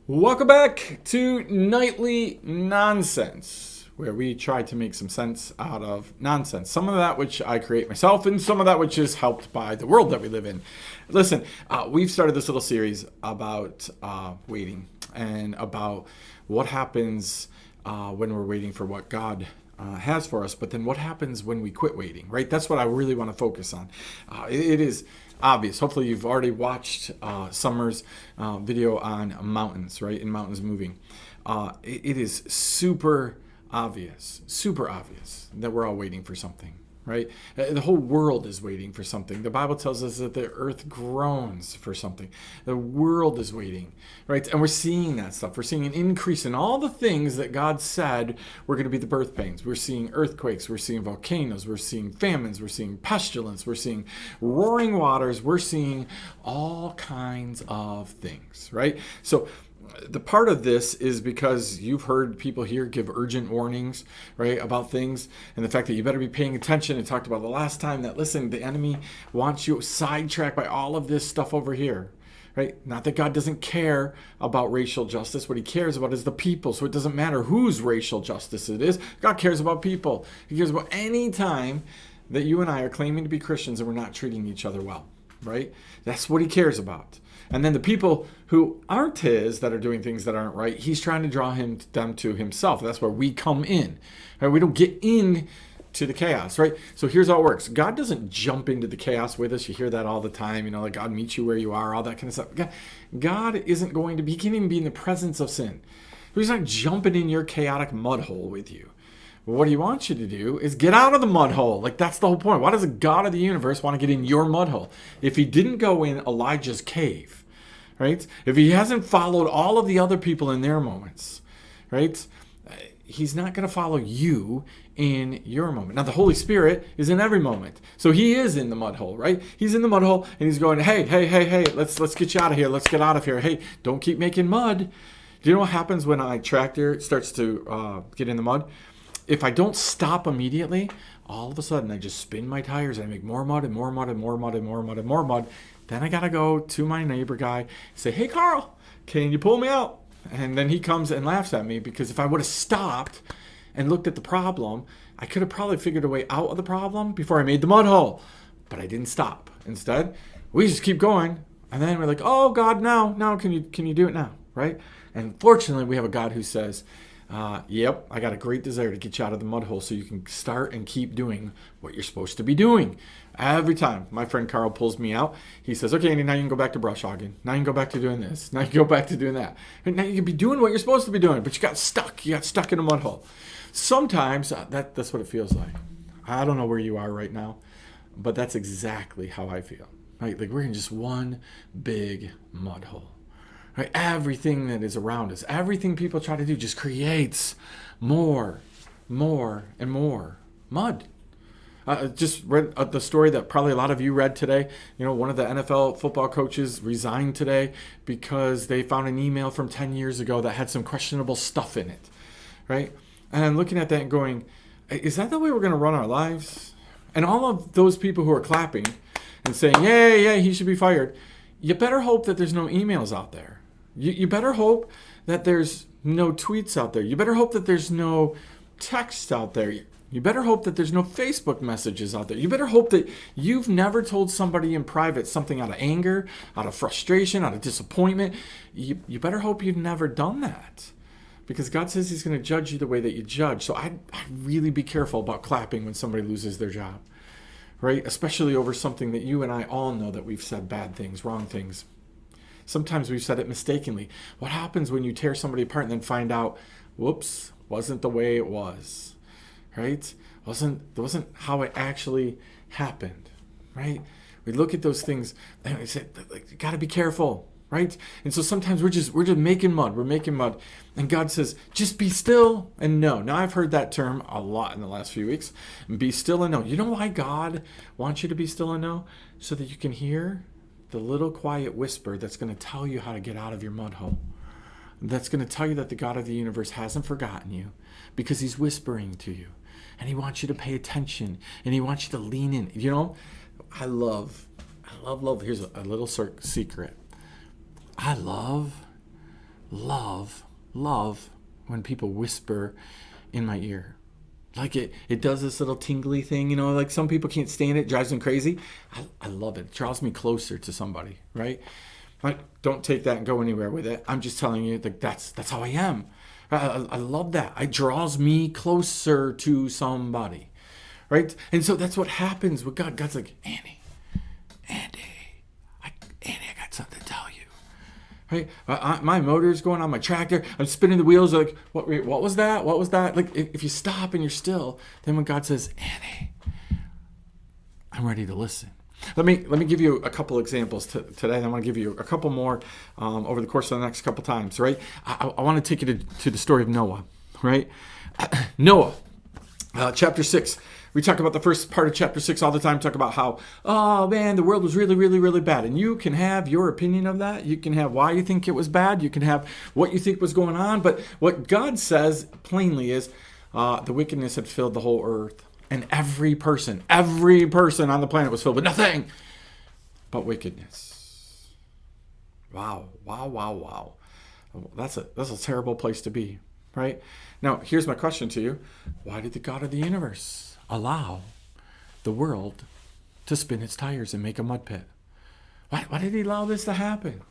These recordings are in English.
Welcome back to Nightly Nonsense, where we try to make some sense out of nonsense. Some of that which I create myself, and some of that which is helped by the world that we live in. Listen, we've started this little series about waiting and about what happens when we're waiting for what God has for us, but then what happens when we quit waiting, right? That's what I really want to focus on. It is obvious. Hopefully you've already watched Summer's video on mountains, right? And mountains moving. It is super obvious that we're all waiting for something, right? The whole world is waiting for something. The Bible tells us that the earth groans for something. The world is waiting, right? And we're seeing that stuff. We're seeing an increase in all the things that God said were going to be the birth pains. We're seeing earthquakes. We're seeing volcanoes. We're seeing famines. We're seeing pestilence. We're seeing roaring waters. We're seeing all kinds of things, right? So the part of this is because you've heard people here give urgent warnings, right, about things, and the fact that you better be paying attention. And talked about the last time that, listen, the enemy wants you sidetracked by all of this stuff over here, right? Not that God doesn't care about racial justice. What he cares about is the people. So it doesn't matter whose racial justice it is. God cares about people. He cares about any time that you and I are claiming to be Christians and we're not treating each other well, right? That's what he cares about. And then the people who aren't his, that are doing things that aren't right, he's trying to draw them to himself. That's where we come in. Right? We don't get in to the chaos, right? So here's how it works. God doesn't jump into the chaos with us. You hear that all the time, like God meets you where you are, all that kind of stuff. God isn't going to be, he can't even be in the presence of sin. He's not jumping in your chaotic mud hole with you. What he wants you to do is get out of the mud hole. Like, that's the whole point. Why does the God of the universe want to get in your mud hole? If he didn't go in Elijah's cave, right? If he hasn't followed all of the other people in their moments, right? He's not going to follow you in your moment. Now, the Holy Spirit is in every moment. So he is in the mud hole, right? He's in the mud hole and he's going, hey, let's get you out of here. Let's get out of here. Hey, don't keep making mud. Do you know what happens when a tractor starts to get in the mud? If I don't stop immediately, all of a sudden I just spin my tires and I make more mud and more mud and more mud and more mud and more mud. Then I got to go to my neighbor guy and say, hey, Carl, can you pull me out? And then he comes and laughs at me because if I would have stopped and looked at the problem, I could have probably figured a way out of the problem before I made the mud hole. But I didn't stop. Instead, we just keep going. And then we're like, oh, God, now, can you do it now, right? And fortunately, we have a God who says, yep, I got a great desire to get you out of the mud hole so you can start and keep doing what you're supposed to be doing. Every time my friend Carl pulls me out, he says, okay, Andy, now you can go back to brush hogging. Now you can go back to doing this. Now you can go back to doing that. And now you can be doing what you're supposed to be doing, but you got stuck. You got stuck in a mud hole. Sometimes that's what it feels like. I don't know where you are right now, but that's exactly how I feel. Right? Like we're in just one big mud hole. Right? Everything that is around us, everything people try to do just creates more and more mud. Just read the story that probably a lot of you read today. One of the NFL football coaches resigned today because they found an email from 10 years ago that had some questionable stuff in it, right? And I'm looking at that and going, is that the way we're going to run our lives? And all of those people who are clapping and saying, yeah, he should be fired, you better hope that there's no emails out there. You better hope that there's no tweets out there. You better hope that there's no text out there. You better hope that there's no Facebook messages out there. You better hope that you've never told somebody in private something out of anger, out of frustration, out of disappointment. You better hope you've never done that, because God says he's going to judge you the way that you judge. So I'd really be careful about clapping when somebody loses their job, right? Especially over something that you and I all know that we've said bad things, wrong things. Sometimes we've said it mistakenly. What happens when you tear somebody apart and then find out, whoops, wasn't the way it was, right? Wasn't how it actually happened, right? We look at those things and we say, like, you got to be careful, right? And so sometimes we're just making mud. We're making mud. And God says, just be still and know. Now, I've heard that term a lot in the last few weeks. Be still and know. You know why God wants you to be still and know? So that you can hear the little quiet whisper that's going to tell you how to get out of your mud hole. That's going to tell you that the God of the universe hasn't forgotten you, because he's whispering to you. And he wants you to pay attention. And he wants you to lean in. I love. Here's a little secret. I love love when people whisper in my ear. Like it does this little tingly thing, like some people can't stand it, drives them crazy. I love it. It draws me closer to somebody, right? Like, don't take that and go anywhere with it. I'm just telling you, like, that's how I am. I love that. It draws me closer to somebody, right? And so that's what happens with God. God's like, Andy, I got something to tell you. Right? My motor's going on my tractor. I'm spinning the wheels. Like, what was that? What was that? Like, if you stop and you're still, then when God says, Andy, I'm ready to listen. Let me give you a couple examples today. I want to give you a couple more over the course of the next couple times, right? I want to take you to the story of Noah, right? Noah, chapter 6. We talk about the first part of chapter 6 all the time, talk about how, oh man, the world was really, really, really bad. And you can have your opinion of that. You can have why you think it was bad. You can have what you think was going on. But what God says plainly is the wickedness had filled the whole earth. And every person on the planet was filled with nothing but wickedness. Wow. That's a terrible place to be, right? Now, here's my question to you. Why did the God of the universe allow the world to spin its tires and make a mud pit? Why did he allow this to happen?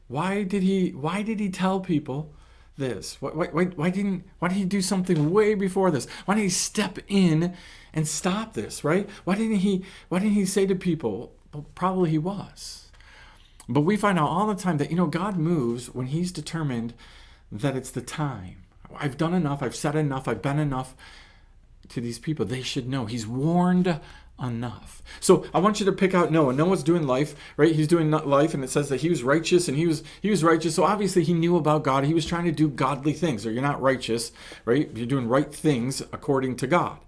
Why did he tell people this? Why didn't he do something way before this? Why didn't he step in and stop this, right? Why didn't he say to people, well, probably he was. But we find out all the time that, God moves when he's determined that it's the time. I've done enough, I've said enough, I've been enough to these people. They should know. He's warned enough. So I want you to pick out Noah. Noah's doing life, right? He's doing life, and it says that he was righteous, and he was righteous. So obviously he knew about God. He was trying to do godly things. Or you're not righteous, right? You're doing right things according to God,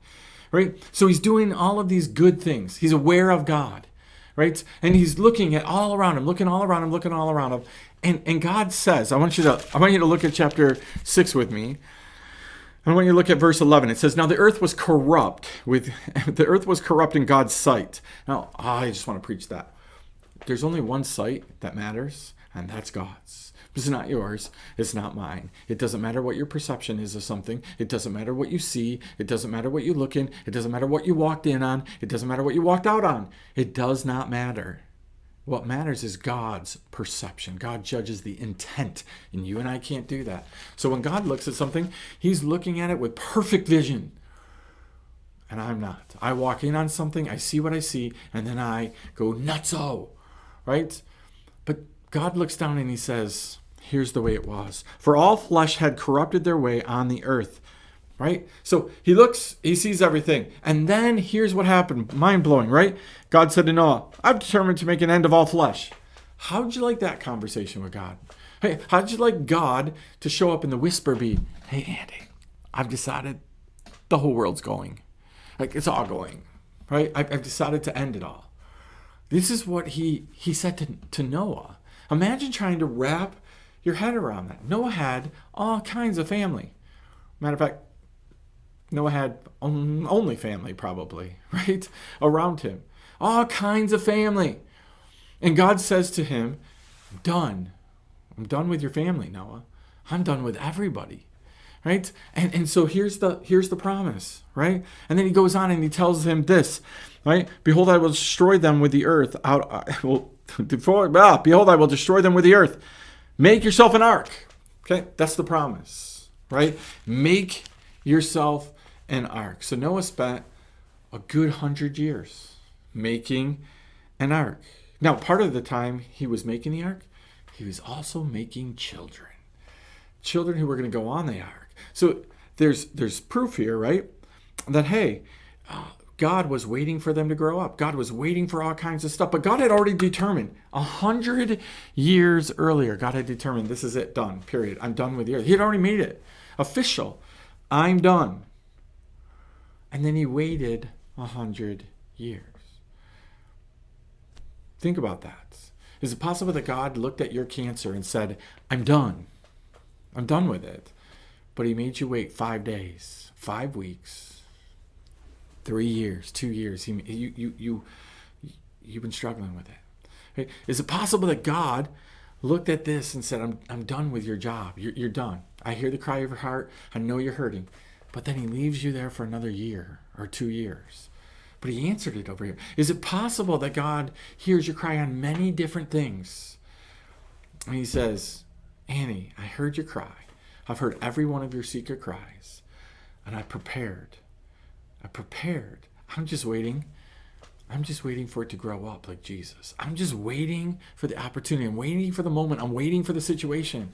right? So he's doing all of these good things. He's aware of God, right? And he's looking at all around him, looking all around him. And God says, I want you to look at chapter 6 with me. I want you to look at verse 11. It says, now the earth was corrupt in God's sight. Now, I just want to preach that. There's only one sight that matters, and that's God's. It's not yours. It's not mine. It doesn't matter what your perception is of something. It doesn't matter what you see. It doesn't matter what you look in. It doesn't matter what you walked in on. It doesn't matter what you walked out on. It does not matter. What matters is God's perception. God judges the intent, and you and I can't do that. So when God looks at something, he's looking at it with perfect vision. And I'm not. I walk in on something, I see what I see, and then I go nutso, right? But God looks down and he says, here's the way it was. For all flesh had corrupted their way on the earth. Right? So he looks, he sees everything. And then here's what happened. Mind-blowing, right? God said to Noah, I've determined to make an end of all flesh. How'd you like that conversation with God? Hey, how'd you like God to show up in the whisper be, hey, Andy, I've decided the whole world's going. Like, it's all going. Right? I've decided to end it all. This is what he said to Noah. Imagine trying to wrap your head around that. Noah had all kinds of family. Matter of fact, Noah had only family probably, right? Around him. All kinds of family. And God says to him, I'm done. I'm done with your family, Noah. I'm done with everybody. Right? And so here's the promise, right? And then he goes on and he tells him this, right? Behold, I will destroy them with the earth. Behold, I will destroy them with the earth. Make yourself an ark. Okay? That's the promise, right? Make yourself an ark. So Noah spent a good 100 years making an ark. Now, part of the time he was making the ark, he was also making children who were going to go on the ark. So there's proof here, right? That, hey, God was waiting for them to grow up. God was waiting for all kinds of stuff. But God had already determined 100 years earlier, God had determined this is it, done, period. I'm done with the earth. He had already made it official. I'm done. And then he waited 100 years. Think about that. Is it possible that God looked at your cancer and said, I'm done. I'm done with it. But he made you wait 5 days, 5 weeks, 3 years, 2 years. You've been struggling with it. Okay? Is it possible that God looked at this and said, I'm done with your job. You're done. I hear the cry of your heart. I know you're hurting. But then he leaves you there for another year or 2 years. But he answered it over here. Is it possible that God hears your cry on many different things? And he says, Annie, I heard your cry. I've heard every one of your secret cries. And I prepared. I'm just waiting. I'm just waiting for it to grow up like Jesus. I'm just waiting for the opportunity. I'm waiting for the moment. I'm waiting for the situation.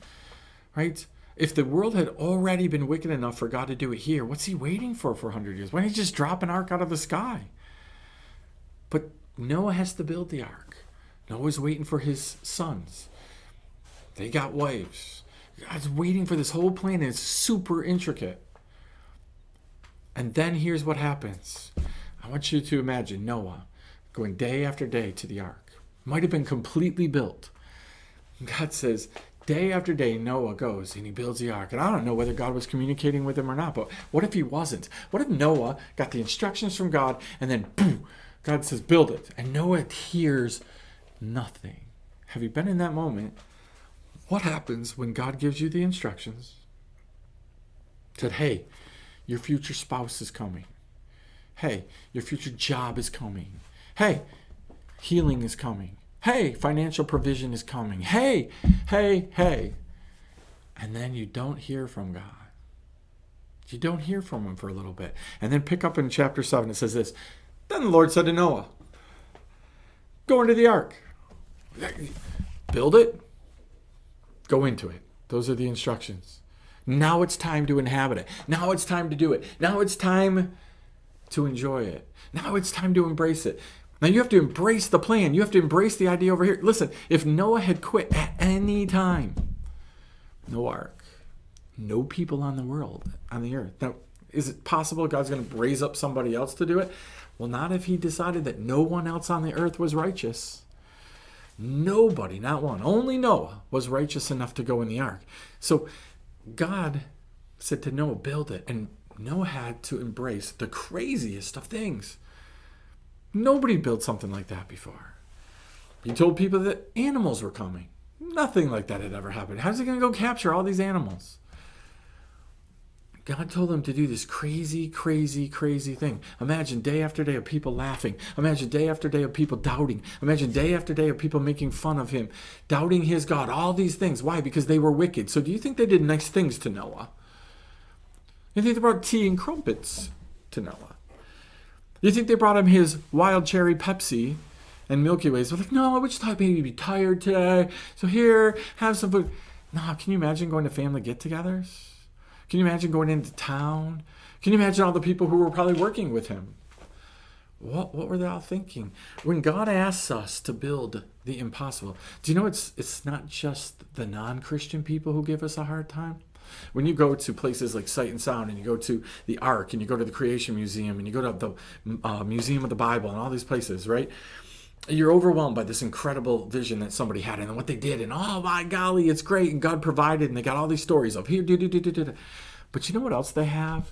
Right? If the world had already been wicked enough for God to do it here, what's he waiting for 100 years? Why don't he just drop an ark out of the sky? But Noah has to build the ark. Noah's waiting for his sons. They got wives. God's waiting for this whole plan. It's super intricate. And then here's what happens. I want you to imagine Noah going day after day to the ark. Might have been completely built. God says, day after day, Noah goes and he builds the ark. And I don't know whether God was communicating with him or not, but what if he wasn't? What if Noah got the instructions from God and then boom, God says, build it. And Noah hears nothing. Have you been in that moment? What happens when God gives you the instructions? Said, hey, your future spouse is coming. Hey, your future job is coming. Hey, healing is coming. Hey, financial provision is coming. Hey. And then you don't hear from God. You don't hear from him for a little bit. And then pick up in chapter 7, it says this. Then the Lord said to Noah, go into the ark. Build it. Go into it. Those are the instructions. Now it's time to inhabit it. Now it's time to do it. Now it's time to enjoy it. Now it's time to embrace it. Now you have to embrace the plan. You have to embrace the idea over here. Listen, if Noah had quit at any time, no ark, no people on the earth. Now, is it possible God's going to raise up somebody else to do it? Well, not if he decided that no one else on the earth was righteous. Nobody, not one, only Noah was righteous enough to go in the ark. So God said to Noah, build it. And Noah had to embrace the craziest of things. Nobody built something like that before. He told people that animals were coming. Nothing like that had ever happened. How's he going to go capture all these animals? God told him to do this crazy thing. Imagine day after day of people laughing. Imagine day after day of people doubting. Imagine day after day of people making fun of him, doubting his God, all these things. Why? Because they were wicked. So do you think they did nice things to Noah? You think they brought tea and crumpets to Noah? You think they brought him his wild cherry Pepsi and Milky Ways? They're like, no, I just thought maybe you'd be tired today. So here, have some food. No, can you imagine going to family get-togethers? Can you imagine going into town? Can you imagine all the people who were probably working with him? What were they all thinking? When God asks us to build the impossible, do you know it's not just the non-Christian people who give us a hard time? When you go to places like Sight and Sound, and you go to the Ark, and you go to the Creation Museum, and you go to the Museum of the Bible, and all these places, right? You're overwhelmed by this incredible vision that somebody had and what they did, and oh my golly, it's great, and God provided, and they got all these stories of here, But you know what else they have?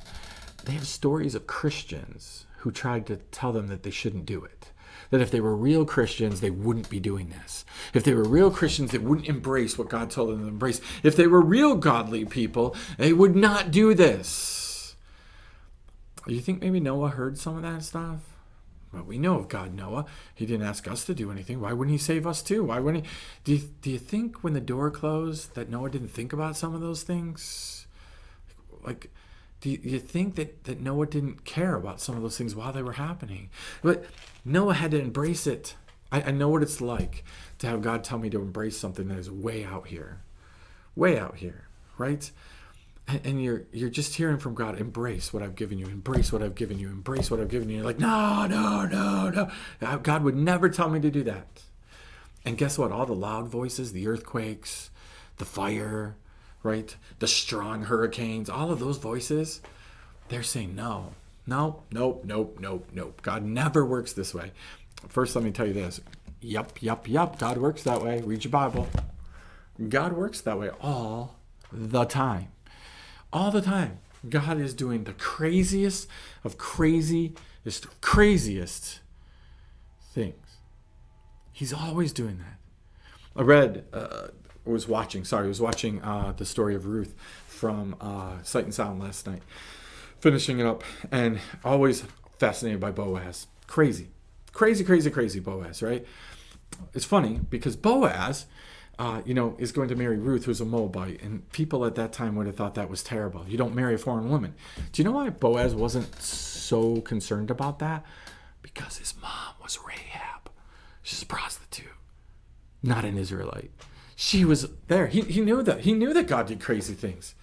They have stories of Christians who tried to tell them that they shouldn't do it. That if they were real Christians, they wouldn't be doing this. If they were real Christians, they wouldn't embrace what God told them to embrace. If they were real godly people, they would not do this. You think maybe Noah heard some of that stuff? Well, we know of God, Noah. He didn't ask us to do anything. Why wouldn't he save us too? Why wouldn't he? Do you think when the door closed that Noah didn't think about some of those things? Like, do you think that Noah didn't care about some of those things while they were happening? But Noah had to embrace it. I know what it's like to have God tell me to embrace something that is way out here, right? And you're just hearing from God, embrace what I've given you, embrace what I've given you, embrace what I've given you. You're like, no. God would never tell me to do that. And guess what? All the loud voices, the earthquakes, the fire, right? The strong hurricanes, all of those voices, they're saying no. God never works this way. First, let me tell you this. Yup. God works that way. Read your Bible. God works that way all the time. All the time. God is doing the craziest things. He's always doing that. I read was watching the story of Ruth from Sight and Sound last night, finishing it up, and always fascinated by Boaz. Crazy Boaz, right? It's funny because Boaz, is going to marry Ruth, who's a Moabite, and people at that time would have thought that was terrible. You don't marry a foreign woman. Do you know why Boaz wasn't so concerned about that? Because his mom was Rahab. She's a prostitute, not an Israelite. She was there. He knew that. He knew that God did crazy things.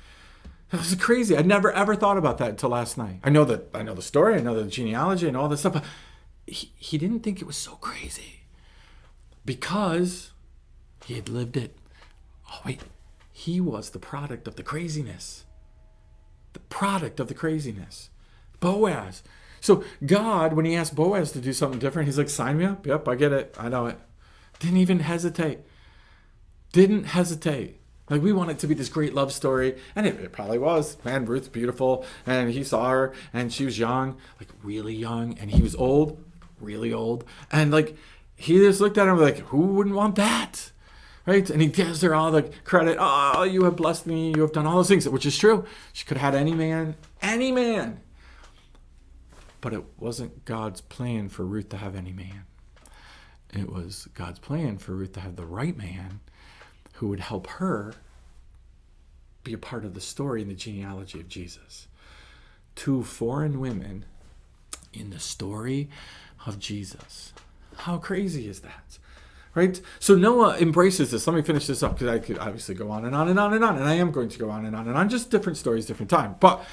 That was crazy. I never ever thought about that until last night. I know the story, I know the genealogy and all this stuff, but he didn't think it was so crazy because he had lived it. Oh wait, he was the product of the craziness. The product of the craziness. Boaz. So God, when he asked Boaz to do something different, he's like, sign me up. Yep, I get it. I know it. Didn't even hesitate. Didn't hesitate. Like, we want it to be this great love story. And it probably was. Man, Ruth's beautiful. And he saw her. And she was young. Like, really young. And he was old. Really old. And, like, he just looked at her and was like, who wouldn't want that? Right? And he gives her all the credit. Oh, you have blessed me. You have done all those things. Which is true. She could have had any man. Any man. But it wasn't God's plan for Ruth to have any man. It was God's plan for Ruth to have the right man who would help her be a part of the story in the genealogy of Jesus. 2 foreign women in the story of Jesus. How crazy is that? Right? So Noah embraces this. Let me finish this up because I could obviously go on and on and on and on. And I am going to go on and on and on. Just different stories, different time. But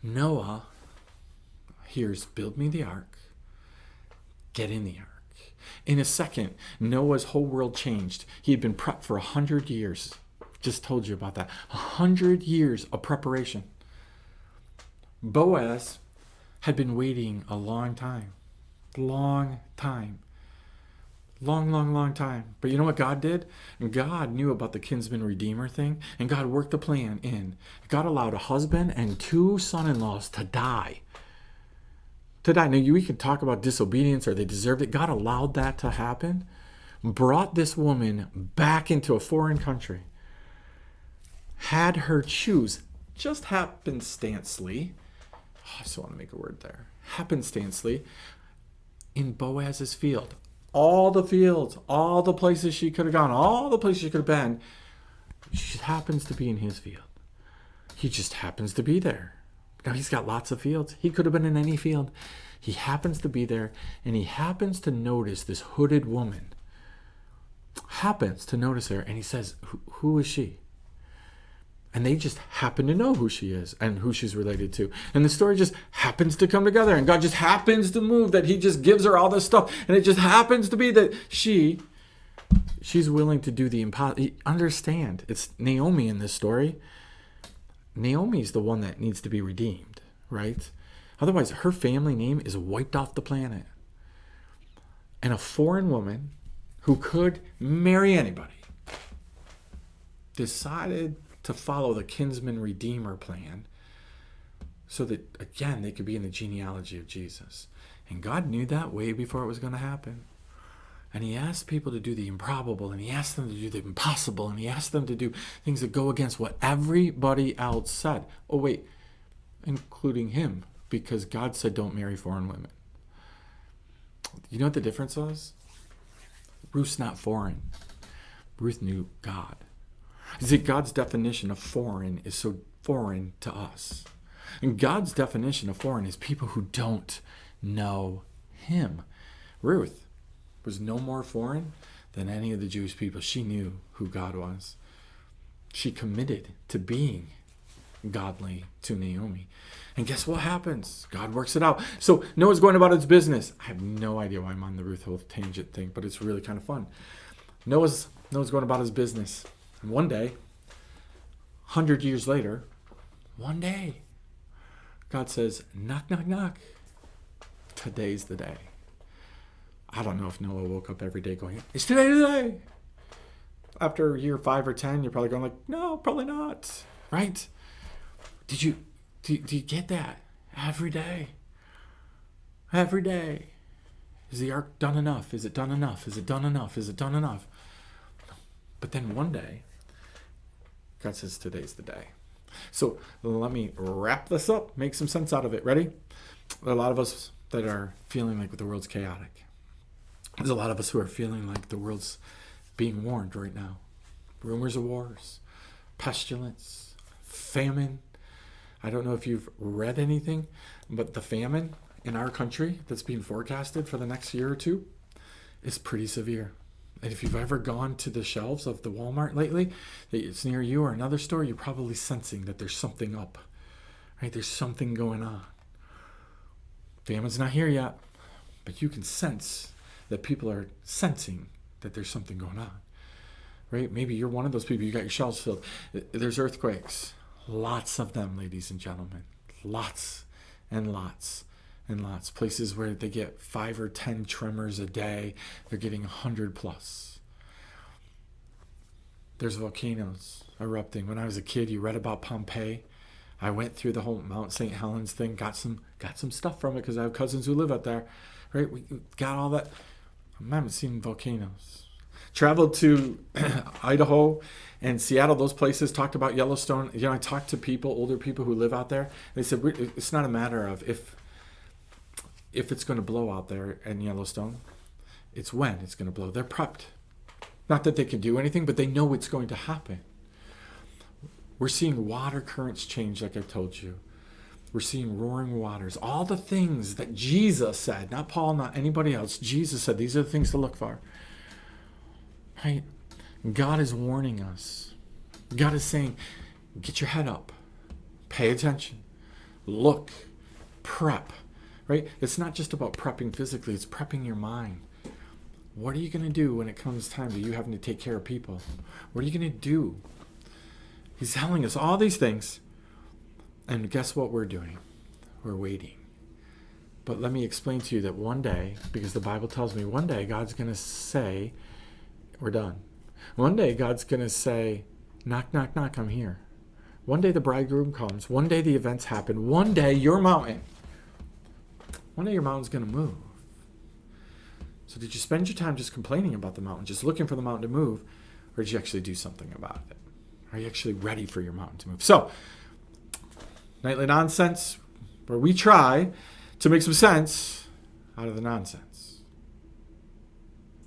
Noah hears, build me the ark. Get in the ark. In a second, Noah's whole world changed. He had been prepped for 100 years. Just told you about that. 100 years of preparation. Boaz had been waiting a long time. Long time. Long time. But you know what God did? God knew about the kinsman redeemer thing, and God worked the plan in. God allowed a husband and 2 son-in-laws to die. Now, we could talk about disobedience or they deserved it. God allowed that to happen. Brought this woman back into a foreign country. Had her choose, just happenstancely, I still want to make a word there, happenstancely, in Boaz's field. All the fields, all the places she could have gone, all the places she could have been, she happens to be in his field. He just happens to be there. Now, he's got lots of fields. He could have been in any field. He happens to be there, and he happens to notice this hooded woman. Happens to notice her, and he says, who is she? And they just happen to know who she is and who she's related to. And the story just happens to come together, and God just happens to move, that he just gives her all this stuff. And it just happens to be that she's willing to do the impossible. Understand, it's Naomi in this story. Naomi's the one that needs to be redeemed, right? Otherwise, her family name is wiped off the planet. And a foreign woman who could marry anybody decided to follow the kinsman redeemer plan so that, again, they could be in the genealogy of Jesus. And God knew that way before it was going to happen. And he asked people to do the improbable, and he asked them to do the impossible, and he asked them to do things that go against what everybody else said. Oh, wait, including him, because God said don't marry foreign women. You know what the difference was? Ruth's not foreign. Ruth knew God. You see, God's definition of foreign is so foreign to us. And God's definition of foreign is people who don't know him. Ruth was no more foreign than any of the Jewish people. She knew who God was. She committed to being godly to Naomi. And guess what happens? God works it out. So Noah's going about his business. I have no idea why I'm on the Ruth whole tangent thing, but it's really kind of fun. Noah's going about his business. And one day, 100 years later, one day, God says, knock, knock, knock. Today's the day. I don't know if Noah woke up every day going, it's today today. After year 5 or 10, you're probably going like, no, probably not. Right? Do you get that? Every day. Every day. Is the ark done enough? Is it done enough? Is it done enough? Is it done enough? But then one day, God says today's the day. So let me wrap this up, make some sense out of it. Ready? There are a lot of us that are feeling like the world's chaotic. There's a lot of us who are feeling like the world's being warned right now. Rumors of wars, pestilence, famine. I don't know if you've read anything, but the famine in our country that's being forecasted for the next year or two is pretty severe. And if you've ever gone to the shelves of the Walmart lately, it's near you or another store, you're probably sensing that there's something up, right? There's something going on. Famine's not here yet, but you can sense that people are sensing that there's something going on, right? Maybe you're one of those people. You got your shelves filled. There's earthquakes, lots of them, ladies and gentlemen, lots and lots and lots. Places where they get 5 or 10 tremors a day, they're getting 100 plus. There's volcanoes erupting. When I was a kid, you read about Pompeii. I went through the whole Mount St. Helens thing, got some stuff from it because I have cousins who live out there, right? We got all that. I haven't seen volcanoes. Traveled to Idaho and Seattle, those places, talked about Yellowstone. I talked to people, older people who live out there. They said, it's not a matter of if it's going to blow out there in Yellowstone. It's when it's going to blow. They're prepped. Not that they can do anything, but they know it's going to happen. We're seeing water currents change, like I told you. We're seeing roaring waters. All the things that Jesus said, not Paul, not anybody else. Jesus said, these are the things to look for. Right? God is warning us. God is saying, get your head up. Pay attention. Look. Prep. Right? It's not just about prepping physically. It's prepping your mind. What are you going to do when it comes time to you having to take care of people? What are you going to do? He's telling us all these things. And guess what we're doing? We're waiting. But let me explain to you that one day, because the Bible tells me one day God's going to say, we're done. One day God's going to say, knock, knock, knock, I'm here. One day the bridegroom comes. One day the events happen. One day your mountain's going to move. So did you spend your time just complaining about the mountain, just looking for the mountain to move, or did you actually do something about it? Are you actually ready for your mountain to move? So, Nightly Nonsense, where we try to make some sense out of the nonsense.